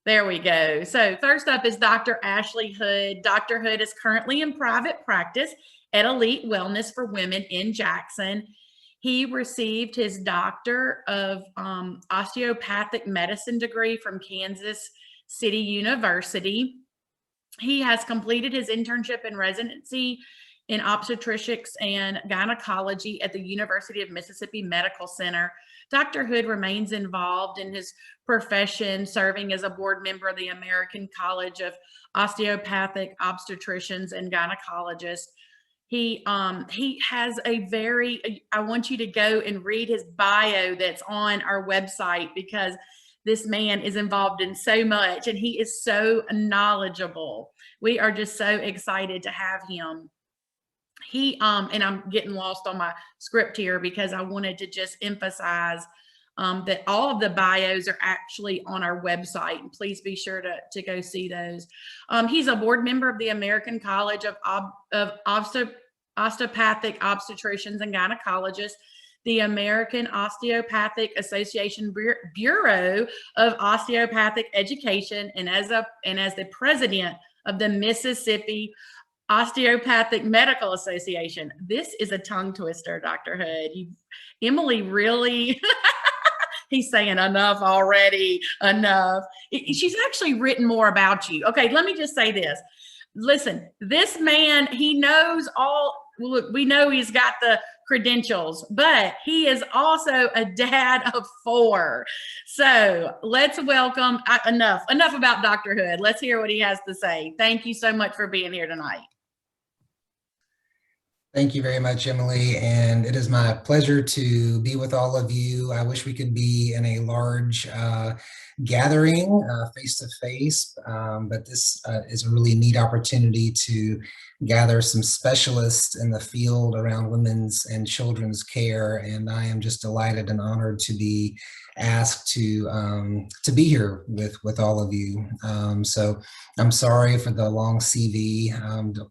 There we go. So first up is Dr. Ashley Hood. Dr. Hood is currently in private practice at Elite Wellness for Women in Jackson. He received his Doctor of Osteopathic Medicine degree from Kansas City University. He has completed his internship and residency in obstetrics and gynecology at the University of Mississippi Medical Center. Dr. Hood remains involved in his profession, serving as a board member of the American College of Osteopathic Obstetricians and Gynecologists. He has a very, I want you to go and read his bio that's on our website, because this man is involved in so much and he is so knowledgeable. We are just so excited to have him. He, and I'm getting lost on my script here because I wanted to just emphasize that all of the bios are actually on our website, and please be sure to go see those. He's a board member of the American College of Osteopathic Obstetricians and Gynecologists, the American Osteopathic Association Bureau of Osteopathic Education, and as the president of the Mississippi Osteopathic Medical Association. This is a tongue twister, Dr. Hood. Emily really, he's saying enough already, enough. She's actually written more about you. Okay, let me just say this. Listen, this man, he knows all, look, we know he's got the credentials, but he is also a dad of 4. So let's welcome, enough about Dr. Hood. Let's hear what he has to say. Thank you so much for being here tonight. Thank you very much, Emily, and it is my pleasure to be with all of you. I wish we could be in a large gathering face-to-face, but this is a really neat opportunity to gather some specialists in the field around women's and children's care, and I am just delighted and honored to be asked to be here with all of you. So I'm sorry for the long CV.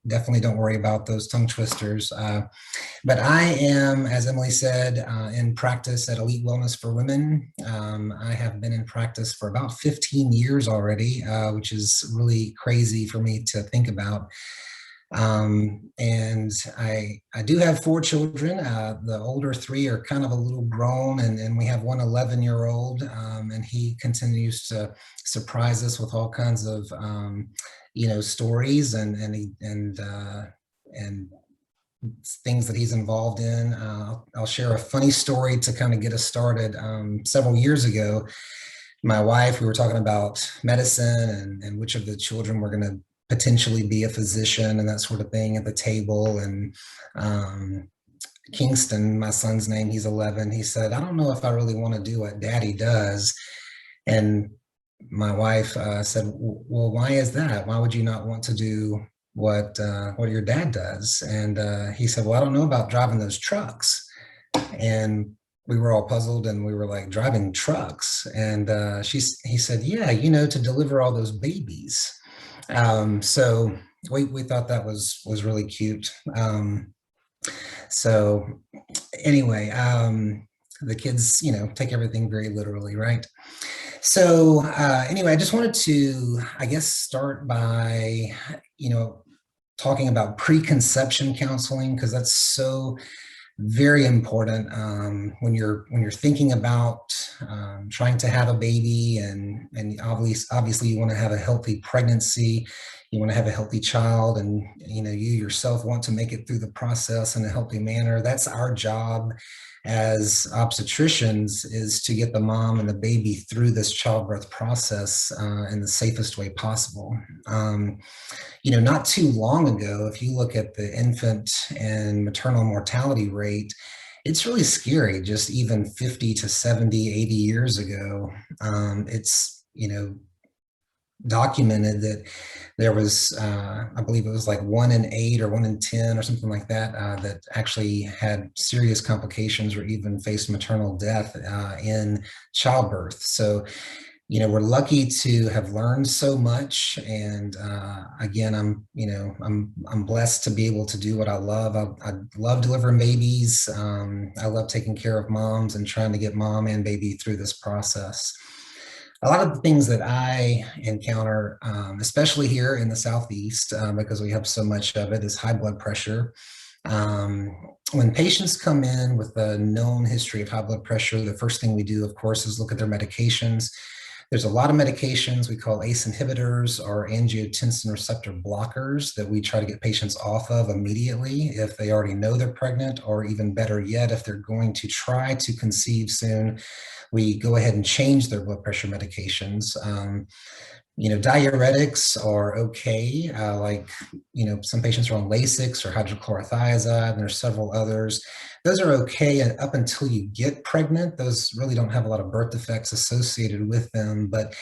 Definitely don't worry about those tongue twisters. But I am, as Emily said, in practice at Elite Wellness for Women. I have been in practice for about 15 years already, which is really crazy for me to think about. And I do have 4 children. The older 3 are kind of a little grown, and we have one 11-year-old, and he continues to surprise us with all kinds of, stories and things that he's involved in. I'll share a funny story to kind of get us started. Several years ago, my wife, we were talking about medicine and which of the children were going to potentially be a physician and that sort of thing at the table. And Kingston, my son's name, he's 11, he said, "I don't know if I really want to do what Daddy does." And my wife said, "Well, why is that? Why would you not want to do what your dad does?" And he said, "Well, I don't know about driving those trucks." And we were all puzzled, and we were like, "Driving trucks?" And he said, "Yeah, to deliver all those babies." So we thought that was really cute. So anyway, the kids, take everything very literally, right? So anyway, I just wanted to, I guess, start by, talking about preconception counseling, because that's so very important when you're thinking about trying to have a baby, and obviously you want to have a healthy pregnancy, you want to have a healthy child, and you yourself want to make it through the process in a healthy manner. That's our job as obstetricians, is to get the mom and the baby through this childbirth process in the safest way possible. Not too long ago, if you look at the infant and maternal mortality rate, it's really scary. Just even 50 to 70, 80 years ago, it's, documented that there was, I believe it was like 1 in 8 or 1 in 10 or something like that, that actually had serious complications or even faced maternal death in childbirth. So, we're lucky to have learned so much. And again, I'm blessed to be able to do what I love. I love delivering babies. I love taking care of moms and trying to get mom and baby through this process. A lot of the things that I encounter, especially here in the Southeast, because we have so much of it, is high blood pressure. When patients come in with a known history of high blood pressure, the first thing we do, of course, is look at their medications. There's a lot of medications we call ACE inhibitors or angiotensin receptor blockers that we try to get patients off of immediately if they already know they're pregnant, or even better yet, if they're going to try to conceive soon, we go ahead and change their blood pressure medications. Diuretics are okay. Some patients are on Lasix or hydrochlorothiazide, and there's several others. Those are okay up until you get pregnant. Those really don't have a lot of birth defects associated with them. But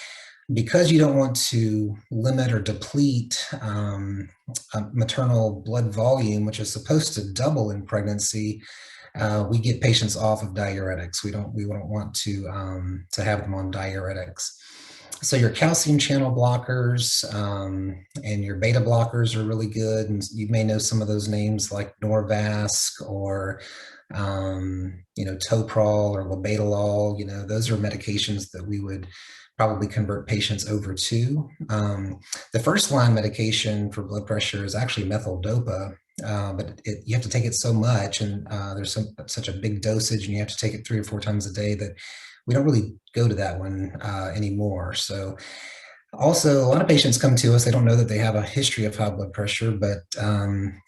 because you don't want to limit or deplete maternal blood volume, which is supposed to double in pregnancy, we get patients off of diuretics. We don't want to have them on diuretics. So your calcium channel blockers and your beta blockers are really good. And you may know some of those names like Norvasc or, Toprol or labetalol. Those are medications that we would probably convert patients over to. The first line medication for blood pressure is actually methyl-dopa, but you have to take it so much, and there's such a big dosage, and you have to take it 3 or 4 times a day that we don't really go to that one anymore. So also, a lot of patients come to us, they don't know that they have a history of high blood pressure, but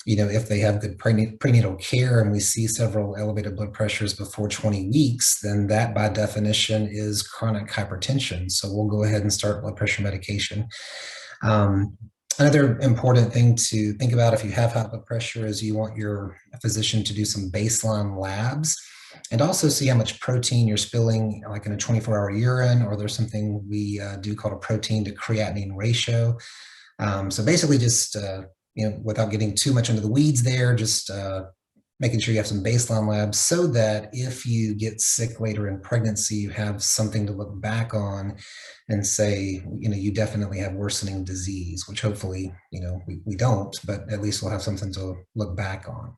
if they have good prenatal care and we see several elevated blood pressures before 20 weeks, then that by definition is chronic hypertension. So we'll go ahead and start blood pressure medication. Another important thing to think about if you have high blood pressure is you want your physician to do some baseline labs and also see how much protein you're spilling, like in a 24-hour urine, or there's something we do called a protein to creatinine ratio. So basically just, without getting too much into the weeds there, just making sure you have some baseline labs so that if you get sick later in pregnancy, you have something to look back on and say, you definitely have worsening disease, which hopefully, we don't, but at least we'll have something to look back on.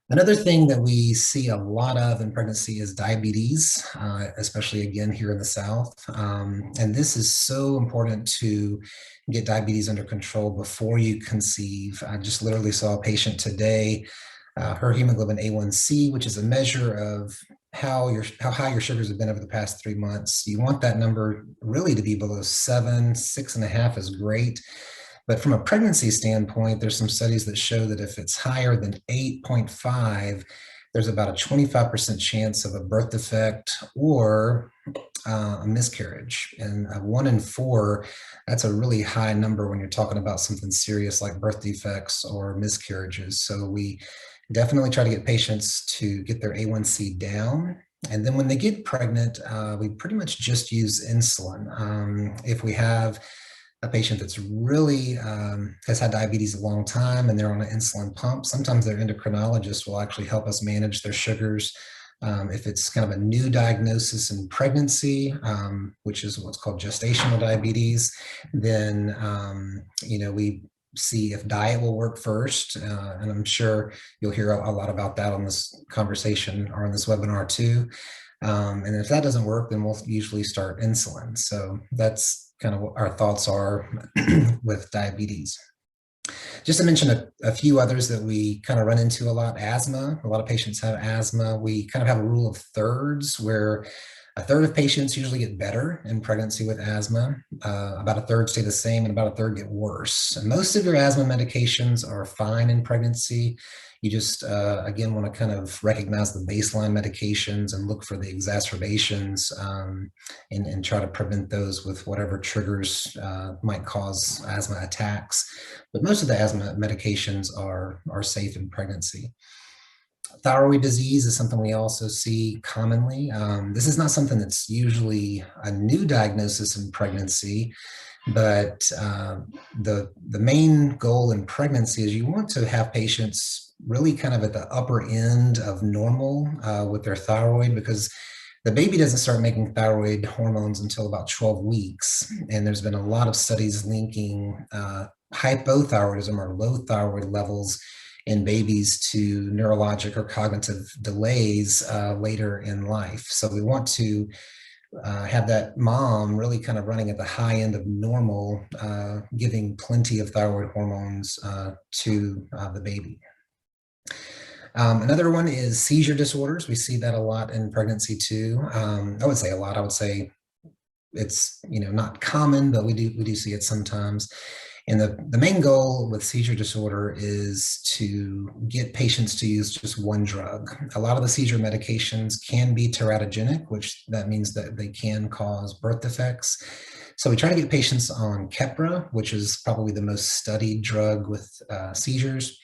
Another thing that we see a lot of in pregnancy is diabetes, especially again here in the South. And this is so important to get diabetes under control before you conceive. I just literally saw a patient today, her hemoglobin A1C, which is a measure of how high your sugars have been over the past 3 months. You want that number really to be below 7, 6.5 is great. But from a pregnancy standpoint, there's some studies that show that if it's higher than 8.5, there's about a 25% chance of a birth defect or a miscarriage. And 1 in 4, that's a really high number when you're talking about something serious like birth defects or miscarriages. So we definitely try to get patients to get their A1C down. And then when they get pregnant, we pretty much just use insulin. If we have a patient that's really has had diabetes a long time and they're on an insulin pump, sometimes their endocrinologist will actually help us manage their sugars. If it's kind of a new diagnosis in pregnancy, which is what's called gestational diabetes, then we see if diet will work first. And I'm sure you'll hear a lot about that on this conversation or on this webinar too. And if that doesn't work, then we'll usually start insulin. So that's kind of what our thoughts are with diabetes. Just to mention a few others that we kind of run into a lot: asthma. A lot of patients have asthma. We kind of have a rule of thirds where a third of patients usually get better in pregnancy with asthma. About a third stay the same, and about a third get worse. And most of your asthma medications are fine in pregnancy. You just, again, want to kind of recognize the baseline medications and look for the exacerbations and try to prevent those with whatever triggers might cause asthma attacks. But most of the asthma medications are safe in pregnancy. Thyroid disease is something we also see commonly. This is not something that's usually a new diagnosis in pregnancy, but the main goal in pregnancy is you want to have patients really kind of at the upper end of normal with their thyroid, because the baby doesn't start making thyroid hormones until about 12 weeks. And there's been a lot of studies linking hypothyroidism or low thyroid levels in babies to neurologic or cognitive delays later in life. So we want to have that mom really kind of running at the high end of normal, giving plenty of thyroid hormones to the baby. Another one is seizure disorders. We see that a lot in pregnancy too. I would say a lot. I would say it's not common, but we do see it sometimes. And the main goal with seizure disorder is to get patients to use just one drug. A lot of the seizure medications can be teratogenic, which that means that they can cause birth defects. So we try to get patients on Keppra, which is probably the most studied drug with seizures.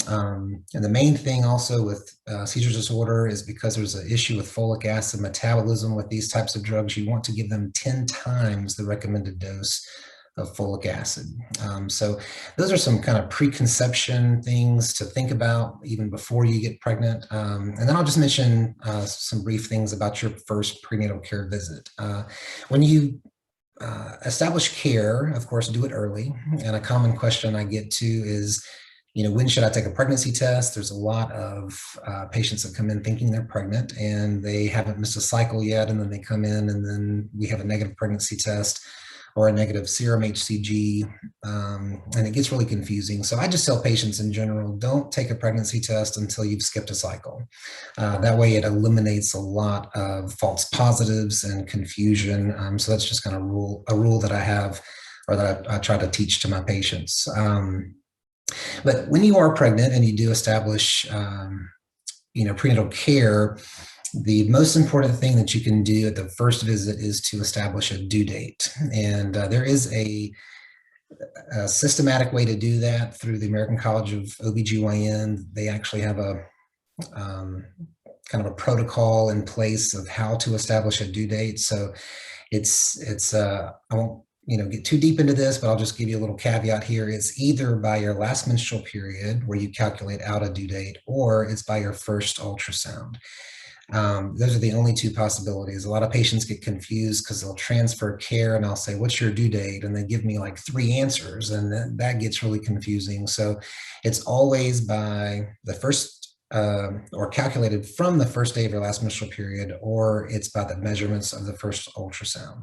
And the main thing also with seizure disorder is because there's an issue with folic acid metabolism with these types of drugs, you want to give them 10 times the recommended dose of folic acid. So those are some kind of preconception things to think about even before you get pregnant. And then I'll just mention some brief things about your first prenatal care visit. When you establish care, of course, do it early. And a common question I get to is, when should I take a pregnancy test? There's a lot of patients that come in thinking they're pregnant and they haven't missed a cycle yet. And then they come in and then we have a negative pregnancy test or a negative serum HCG, and it gets really confusing. So I just tell patients in general, don't take a pregnancy test until you've skipped a cycle. That way it eliminates a lot of false positives and confusion. So that's just kind of a rule that I have, or that I try to teach to my patients. But when you are pregnant and you do establish, prenatal care, the most important thing that you can do at the first visit is to establish a due date. And there is a systematic way to do that through the American College of OBGYN. They actually have a kind of a protocol in place of how to establish a due date. So I won't get too deep into this, but I'll just give you a little caveat here. It's either by your last menstrual period where you calculate out a due date, or it's by your first ultrasound. Those are the only two possibilities. A lot of patients get confused because they'll transfer care and I'll say, what's your due date? And they give me like 3 answers, and that gets really confusing. So it's always by the first or calculated from the first day of your last menstrual period, or it's by the measurements of the first ultrasound.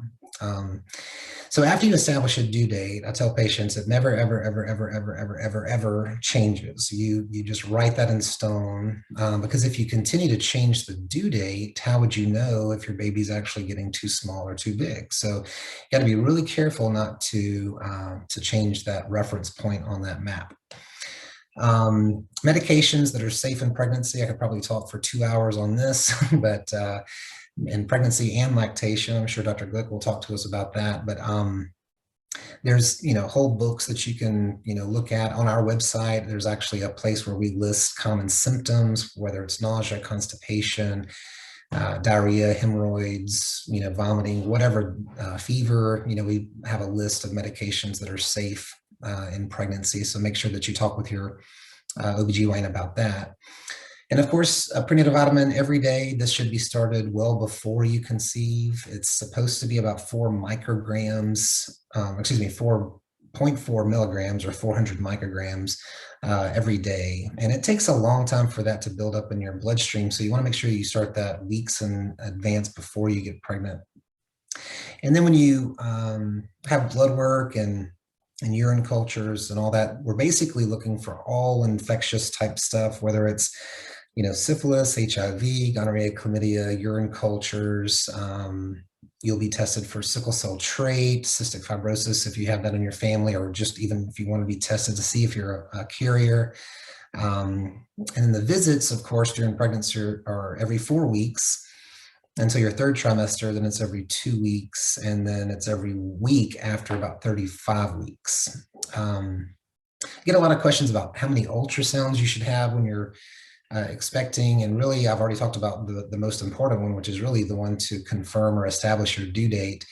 So after you establish a due date, I tell patients it never, ever, ever, ever, ever, ever, ever, ever changes. You just write that in stone, because if you continue to change the due date, how would you know if your baby's actually getting too small or too big? So you got to be really careful not to change that reference point on that map. Medications that are safe in pregnancy, I could probably talk for 2 hours on this, but in pregnancy and lactation, I'm sure Dr. Glick will talk to us about that. But there's whole books that you can look at on our website. There's actually a place where we list common symptoms, whether it's nausea, constipation, diarrhea, hemorrhoids, vomiting, whatever, fever. We have a list of medications that are safe in pregnancy. So make sure that you talk with your OBGYN about that. And of course, a prenatal vitamin every day. This should be started well before you conceive. It's supposed to be about 4.4 milligrams or 400 micrograms every day. And it takes a long time for that to build up in your bloodstream. So you want to make sure you start that weeks in advance before you get pregnant. And then when you have blood work and urine cultures and all that, we're basically looking for all infectious type stuff, whether it's syphilis, HIV, gonorrhea, chlamydia, urine cultures. You'll be tested for sickle cell trait, cystic fibrosis if you have that in your family, or just even if you want to be tested to see if you're a carrier. And then the visits, of course, during pregnancy are every 4 weeks until your third trimester. Then it's every 2 weeks, and then it's every week after about 35 weeks. Get a lot of questions about how many ultrasounds you should have when you're expecting, and really I've already talked about the most important one, which is really the one to confirm or establish your due date.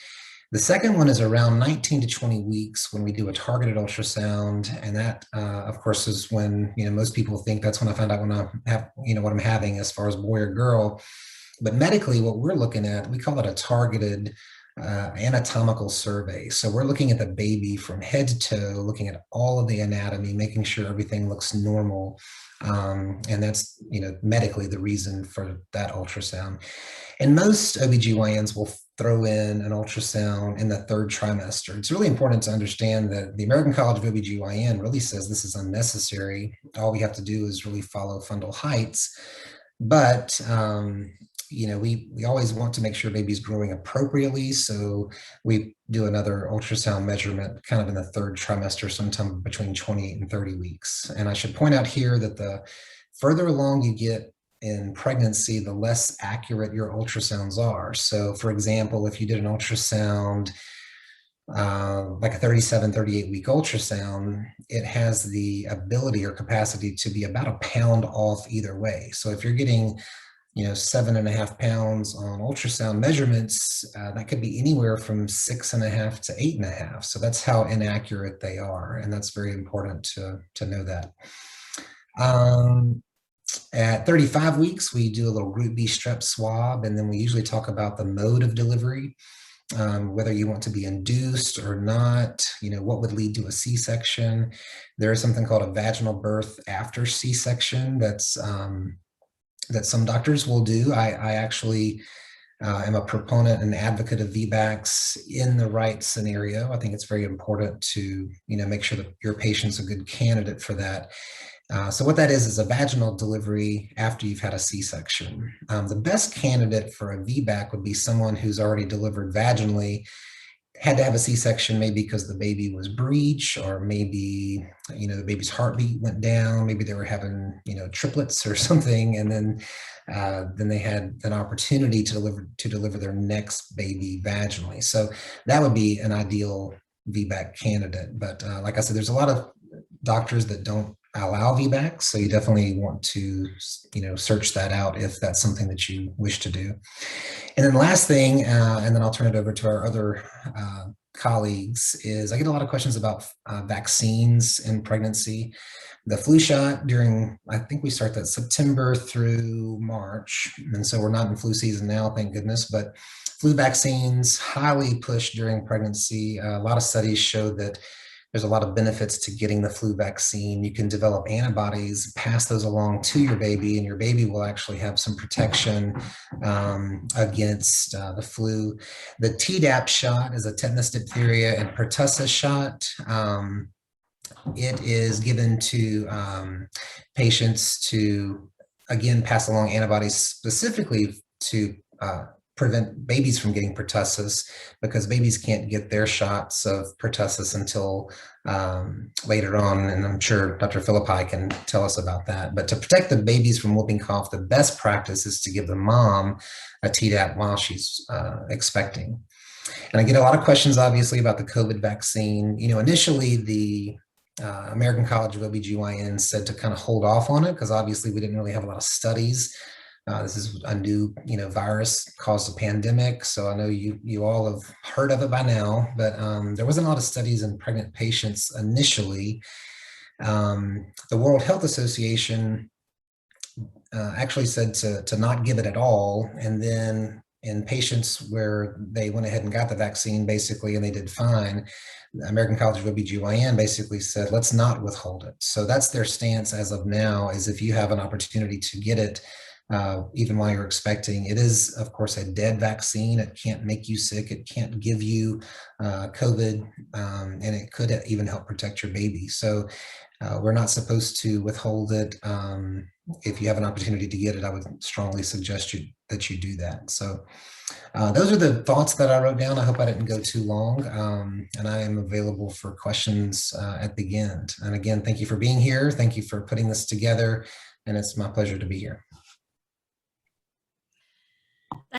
The second one is around 19 to 20 weeks when we do a targeted ultrasound, and that of course is when most people think that's when I find out when I have what I'm having as far as boy or girl. But medically, what we're looking at, we call it a targeted anatomical survey. So we're looking at the baby from head to toe, looking at all of the anatomy, making sure everything looks normal. And that's, medically the reason for that ultrasound. And most OBGYNs will throw in an ultrasound in the third trimester. It's really important to understand that the American College of OBGYN really says this is unnecessary. All we have to do is really follow fundal heights. But we always want to make sure baby's growing appropriately. So we do another ultrasound measurement kind of in the third trimester, sometime between 28 and 30 weeks. And I should point out here that the further along you get in pregnancy, the less accurate your ultrasounds are. So for example, if you did an ultrasound, like a 37, 38 week ultrasound, it has the ability or capacity to be about a pound off either way. So if you're getting 7.5 pounds on ultrasound measurements, that could be anywhere from 6.5 to 8.5. So that's how inaccurate they are. And that's very important to know that. At 35 weeks, we do a little group B strep swab, and then we usually talk about the mode of delivery, whether you want to be induced or not, what would lead to a C-section. There is something called a vaginal birth after C-section that some doctors will do. I actually am a proponent and advocate of VBACs in the right scenario. I think it's very important to make sure that your patient's a good candidate for that. So what that is a vaginal delivery after you've had a C-section. The best candidate for a VBAC would be someone who's already delivered vaginally, had to have a C-section maybe because the baby was breech, or maybe the baby's heartbeat went down, maybe they were having triplets or something, and then they had an opportunity to deliver their next baby vaginally. So that would be an ideal VBAC candidate. But like I said, there's a lot of doctors that don't allow VBACs, so you definitely want to search that out if that's something that you wish to do. And then the last thing, and then I'll turn it over to our other colleagues, is I get a lot of questions about vaccines in pregnancy. The flu shot I think we start that September through March, and so we're not in flu season now, thank goodness, but flu vaccines highly pushed during pregnancy. A lot of studies show that there's a lot of benefits to getting the flu vaccine. You can develop antibodies, pass those along to your baby, and your baby will actually have some protection against the flu. The Tdap shot is a tetanus, diphtheria, and pertussis shot. It is given to patients to, again, pass along antibodies specifically to prevent babies from getting pertussis, because babies can't get their shots of pertussis until later on. And I'm sure Dr. Philippi can tell us about that. But to protect the babies from whooping cough, the best practice is to give the mom a Tdap while she's expecting. And I get a lot of questions, obviously, about the COVID vaccine. Initially, the American College of OBGYN said to kind of hold off on it, because obviously we didn't really have a lot of studies. This is a new, virus caused a pandemic. So I know you all have heard of it by now, but there wasn't a lot of studies in pregnant patients initially. The World Health Association actually said to not give it at all. And then in patients where they went ahead and got the vaccine, basically, and they did fine, the American College of OBGYN basically said, let's not withhold it. So that's their stance as of now, is if you have an opportunity to get it, even while you're expecting. It is, of course, a dead vaccine. It can't make you sick. It can't give you COVID, and it could even help protect your baby. So we're not supposed to withhold it. If you have an opportunity to get it, I would strongly suggest that you do that. So those are the thoughts that I wrote down. I hope I didn't go too long, and I am available for questions at the end. And again, thank you for being here. Thank you for putting this together, and it's my pleasure to be here.